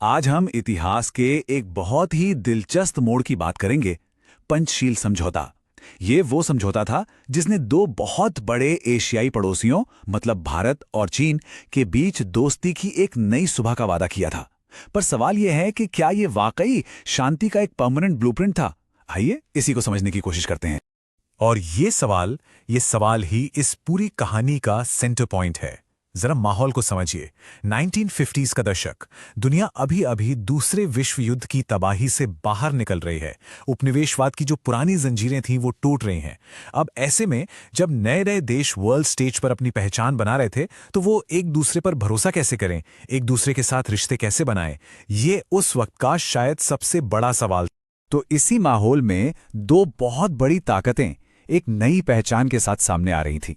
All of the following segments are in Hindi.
आज हम इतिहास के एक बहुत ही दिलचस्प मोड़ की बात करेंगे, पंचशील समझौता। ये वो समझौता था जिसने दो बहुत बड़े एशियाई पड़ोसियों मतलब भारत और चीन के बीच दोस्ती की एक नई सुबह का वादा किया था। पर सवाल यह है कि क्या ये वाकई शांति का एक परमानेंट ब्लूप्रिंट था? आइए इसी को समझने की कोशिश करते हैं। और ये सवाल ही इस पूरी कहानी का सेंटर पॉइंट है। जरा माहौल को समझिए। 1950s का दशक, दुनिया अभी अभी दूसरे विश्व युद्ध की तबाही से बाहर निकल रही है। उपनिवेशवाद की जो पुरानी जंजीरें थीं वो टूट रही हैं। अब ऐसे में जब नए नए देश वर्ल्ड स्टेज पर अपनी पहचान बना रहे थे तो वो एक दूसरे पर भरोसा कैसे करें, एक दूसरे के साथ रिश्ते कैसे बनाएं, ये उस वक्त का शायद सबसे बड़ा सवाल। तो इसी माहौल में दो बहुत बड़ी ताकतें एक नई पहचान के साथ सामने आ रही थीं।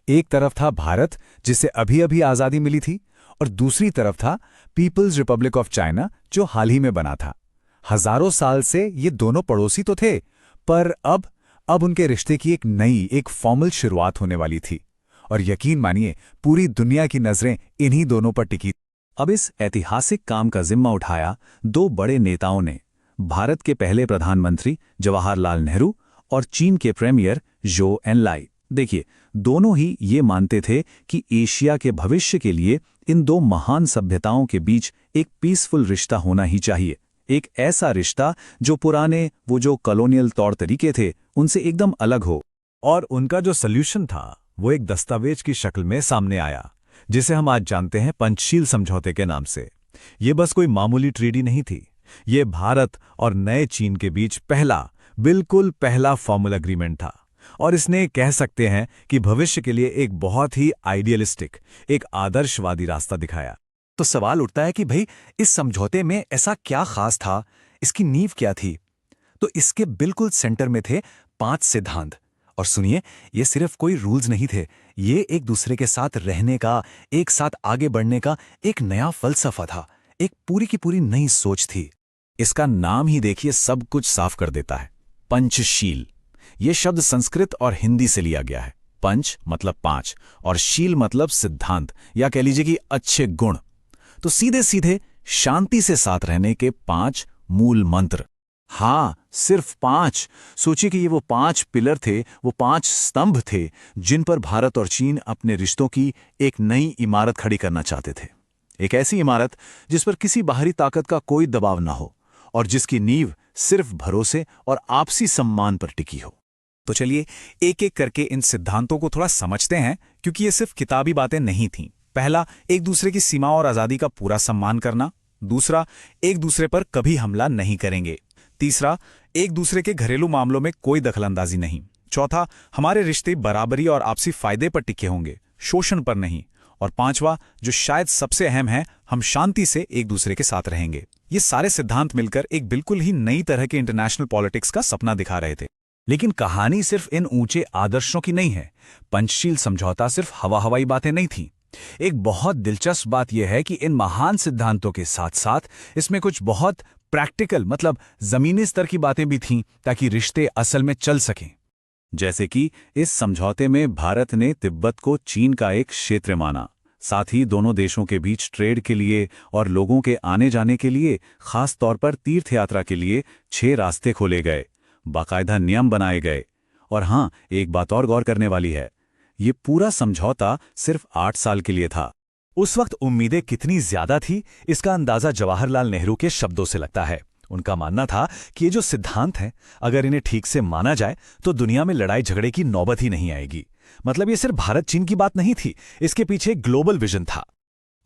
एक तरफ था भारत, जिसे अभी अभी आजादी मिली थी, और दूसरी तरफ था पीपल्स रिपब्लिक ऑफ चाइना, जो हाल ही में बना था। हजारों साल से ये दोनों पड़ोसी तो थे, पर अब उनके रिश्ते की एक नई, एक फॉर्मल शुरुआत होने वाली थी। और यकीन मानिए, पूरी दुनिया की नजरें इन्हीं दोनों पर टिकी। अब इस ऐतिहासिक काम का जिम्मा उठाया दो बड़े नेताओं ने, भारत के पहले प्रधानमंत्री जवाहरलाल नेहरू और चीन के प्रीमियर ज़hou एनलाई। देखिए, दोनों ही ये मानते थे कि एशिया के भविष्य के लिए इन दो महान सभ्यताओं के बीच एक पीसफुल रिश्ता होना ही चाहिए। एक ऐसा रिश्ता जो पुराने वो जो कॉलोनियल तौर तरीके थे उनसे एकदम अलग हो। और उनका जो सल्यूशन था वो एक दस्तावेज की शक्ल में सामने आया, जिसे हम आज जानते हैं पंचशील समझौते के नाम से। ये बस कोई मामूली ट्रीडी नहीं थी। ये भारत और नए चीन के बीच बिल्कुल पहला फॉर्मल एग्रीमेंट था। और इसने कह सकते हैं कि भविष्य के लिए एक बहुत ही आइडियलिस्टिक, एक आदर्शवादी रास्ता दिखाया। तो सवाल उठता है कि भाई, इस समझौते में ऐसा क्या खास था, इसकी नींव क्या थी? तो इसके बिल्कुल सेंटर में थे 5 सिद्धांत। और सुनिए, ये सिर्फ कोई रूल्स नहीं थे, ये एक दूसरे के साथ रहने का, एक साथ आगे बढ़ने का एक नया फलसफा था, एक पूरी की पूरी नई सोच थी। इसका नाम ही देखिए सब कुछ साफ कर देता है, पंचशील। ये शब्द संस्कृत और हिंदी से लिया गया है। पंच मतलब 5 और शील मतलब सिद्धांत, या कह लीजिए कि अच्छे गुण। तो सीधे सीधे शांति से साथ रहने के 5 मूल मंत्र। हाँ, सिर्फ 5। सोचिए कि ये वो 5 पिलर थे, वो 5 स्तंभ थे जिन पर भारत और चीन अपने रिश्तों की एक नई इमारत खड़ी करना चाहते थे। एक ऐसी इमारत जिस पर किसी बाहरी ताकत का कोई दबाव ना हो और जिसकी नींव सिर्फ भरोसे और आपसी सम्मान पर टिकी हो। तो चलिए एक एक करके इन सिद्धांतों को थोड़ा समझते हैं, क्योंकि ये सिर्फ किताबी बातें नहीं थीं। पहला, एक दूसरे की सीमा और आज़ादी का पूरा सम्मान करना। दूसरा, एक दूसरे पर कभी हमला नहीं करेंगे। तीसरा, एक दूसरे के घरेलू मामलों में कोई दखलंदाजी नहीं। चौथा, हमारे रिश्ते बराबरी और आपसी फायदे पर टिके होंगे, शोषण पर नहीं। और पांचवा, जो शायद सबसे अहम है, हम शांति से एक दूसरे के साथ रहेंगे। ये सारे सिद्धांत मिलकर एक बिल्कुल ही नई तरह के इंटरनेशनल पॉलिटिक्स का सपना दिखा रहे थे। लेकिन कहानी सिर्फ इन ऊंचे आदर्शों की नहीं है। पंचशील समझौता सिर्फ हवाई बातें नहीं थी। एक बहुत दिलचस्प बात यह है कि इन महान सिद्धांतों के साथ साथ इसमें कुछ बहुत प्रैक्टिकल मतलब जमीनी स्तर की बातें भी थीं, ताकि रिश्ते असल में चल सकें। जैसे कि इस समझौते में भारत ने तिब्बत को चीन का एक क्षेत्र माना। साथ ही दोनों देशों के बीच ट्रेड के लिए और लोगों के आने जाने के लिए, खास तौर पर तीर्थ यात्रा के लिए 6 रास्ते खोले गए, बाकायदा नियम बनाए गए। और हाँ, एक बात और गौर करने वाली है, ये पूरा समझौता सिर्फ 8 साल के लिए था। उस वक्त उम्मीदें कितनी ज्यादा थी, इसका अंदाजा जवाहरलाल नेहरू के शब्दों से लगता है। उनका मानना था कि ये जो सिद्धांत हैं, अगर इन्हें ठीक से माना जाए तो दुनिया में लड़ाई झगड़े की नौबत ही नहीं आएगी। मतलब ये सिर्फ भारत चीन की बात नहीं थी, इसके पीछे ग्लोबल विजन था।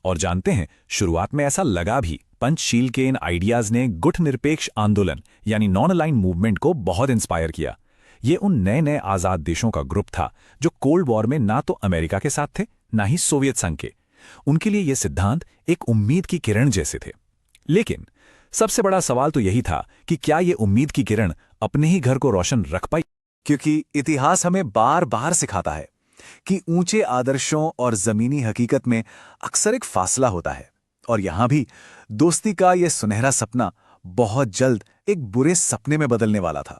और जानते हैं, शुरुआत में ऐसा लगा भी। पंचशील के इन आइडियाज ने गुटनिरपेक्ष आंदोलन यानी नॉन अलाइन्ड मूवमेंट को बहुत इंस्पायर किया। ये उन नए नए आजाद देशों का ग्रुप था जो कोल्ड वॉर में ना तो अमेरिका के साथ थे, ना ही सोवियत संघ के। उनके लिए ये सिद्धांत एक उम्मीद की किरण जैसे थे। लेकिन सबसे बड़ा सवाल तो यही था कि क्या ये उम्मीद की किरण अपने ही घर को रोशन रख पाई? क्योंकि इतिहास हमें बार बार सिखाता है कि ऊंचे आदर्शों और जमीनी हकीकत में अक्सर एक फासला होता है। और यहां भी दोस्ती का यह सुनहरा सपना बहुत जल्द एक बुरे सपने में बदलने वाला था।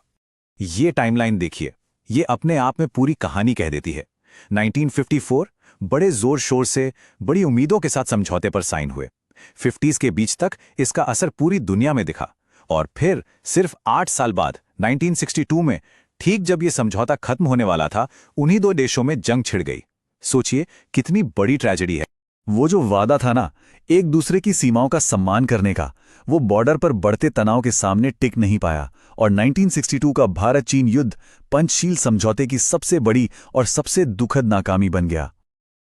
ये टाइमलाइन देखिए, ये अपने आप में पूरी कहानी कह देती है। 1954 बड़े जोर शोर से, बड़ी उम्मीदों के साथ समझौते पर साइन हुए। 50s के बीच तक इसका असर पूरी दुनिया में दिखा और फिर सिर्फ 8 साल बाद 1962 में ठीक जब ये समझौता खत्म होने वाला था, उन्हीं दो देशों में जंग छिड़ गई। सोचिए कितनी बड़ी ट्रेजेडी है। वो जो वादा था ना, एक दूसरे की सीमाओं का सम्मान करने का, वो बॉर्डर पर बढ़ते तनाव के सामने टिक नहीं पाया और 1962 का भारत चीन युद्ध पंचशील समझौते की सबसे बड़ी और सबसे दुखद नाकामी बन गया।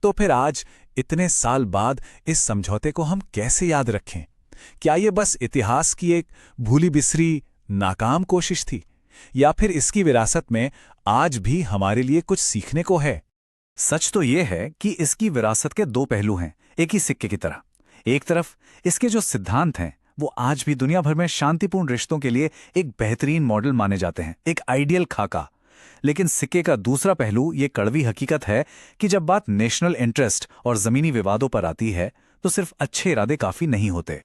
तो फिर आज इतने साल बाद इस समझौते को हम कैसे याद रखें? क्या ये बस इतिहास की एक भूली बिसरी नाकाम कोशिश थी, या फिर इसकी विरासत में आज भी हमारे लिए कुछ सीखने को है? सच तो ये है कि इसकी विरासत के दो पहलू हैं, एक ही सिक्के की तरह। एक तरफ इसके जो सिद्धांत हैं वो आज भी दुनिया भर में शांतिपूर्ण रिश्तों के लिए एक बेहतरीन मॉडल माने जाते हैं, एक आइडियल खाका। लेकिन सिक्के का दूसरा पहलू ये कड़वी हकीकत है कि जब बात नेशनल इंटरेस्ट और जमीनी विवादों पर आती है तो सिर्फ अच्छे इरादे काफी नहीं होते।